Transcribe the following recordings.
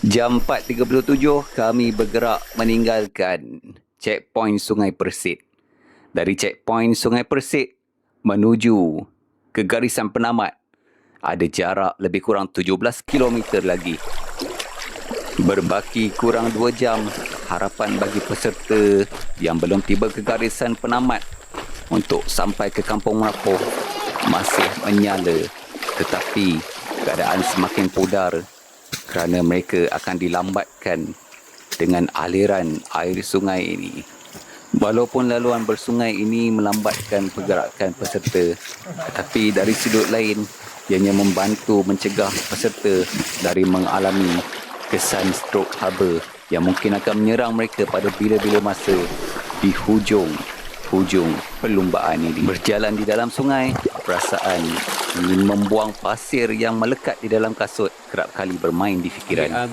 Jam 4.37 kami bergerak meninggalkan checkpoint Sungai Persit. Dari checkpoint Sungai Persit menuju ke garisan penamat ada jarak lebih kurang 17 km lagi. Berbaki kurang 2 jam, harapan bagi peserta yang belum tiba ke garisan penamat untuk sampai ke Kampung Merapoh masih menyala, tetapi keadaan semakin pudar kerana mereka akan dilambatkan dengan aliran air sungai ini. Walaupun laluan bersungai ini melambatkan pergerakan peserta, tetapi dari sudut lain, ianya membantu mencegah peserta dari mengalami kesan strok haba yang mungkin akan menyerang mereka pada bila-bila masa di hujung perlumbaan ini. Berjalan di dalam sungai, perasaan ingin membuang pasir yang melekat di dalam kasut kerap kali bermain di fikiran.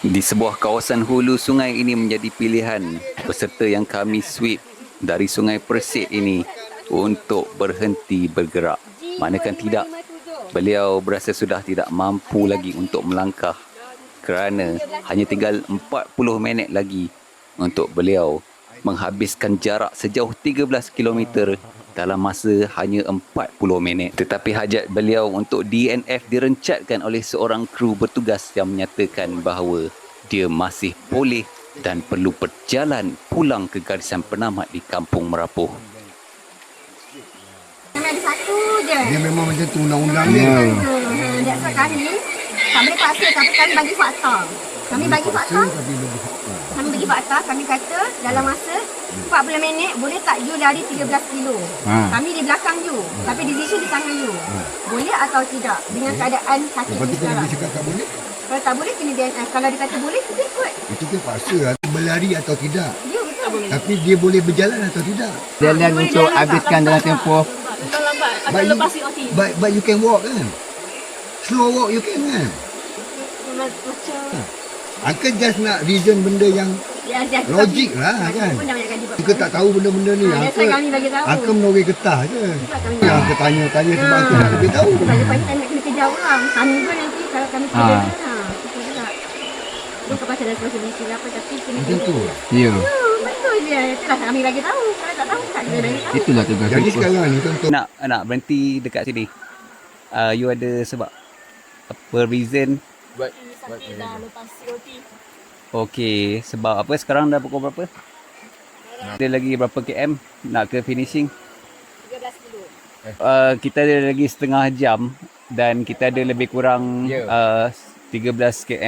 Di sebuah kawasan hulu sungai ini menjadi pilihan peserta yang kami sweep dari Sungai Persit ini untuk berhenti bergerak. Manakala tidak, beliau berasa sudah tidak mampu lagi untuk melangkah kerana hanya tinggal 40 minit lagi untuk beliau menghabiskan jarak sejauh 13 km dalam masa hanya 40 minit. Tetapi hajat beliau untuk DNF direncatkan oleh seorang kru bertugas yang menyatakan bahawa dia masih boleh dan perlu berjalan pulang ke garisan penamat di Kampung Merapoh. Memang ada satu je. Dia memang macam tu undang-undang dia. That's why kami tak boleh paksa, tapi kami bagi fakta. Kami bagi fakta. Kami bagi fakta, kami kata dalam masa 40 minit boleh tak you lari 13 kilo. Kami di belakang you, tapi decision di tangan you. Boleh atau tidak dengan keadaan sakit Lepas ni tu kalau sekarang. dia cakap tak boleh, Kalau tak boleh kena DNF. Kalau dia kata boleh, kita ikut. itu dia paksa lah. Berlari atau tidak. Ya betul. Tapi dia boleh berjalan atau tidak. Jalan untuk habiskan dalam tempoh lambat But akan you, lepas OT. but you can walk kan. Slow walk you can kan. Macam Uncle just nak reason benda yang Ya, logik lah kan. Pun dah banyak kali buat. Kita tak tahu benda-benda ni. That's why kami bagi tahu. Uncle menogeh getah je. kami Yang Uncle tanya-tanya sebab Uncle nak lebih tahu. Sebab lepas ni kami nak kena kejar orang. Kami pun nanti kalau kami kerja betul tak. Bukan pasal ada resolusi ke apa, tapi kena Macam tu. Ya, betul je. Itulah kami bagi tahu. Kalau tak tahu, tak kena bagi tahu. itulah tugas Jadi kita. sekarang ni contoh. Nak berhenti dekat sini. You ada sebab apa reason? sakit dah lepas OT. Okey, sebab apa sekarang dah pukul berapa? Ada lagi berapa km nak ke finishing? 13 kilo. Kita ada lagi setengah jam dan kita ada lebih kurang 13 km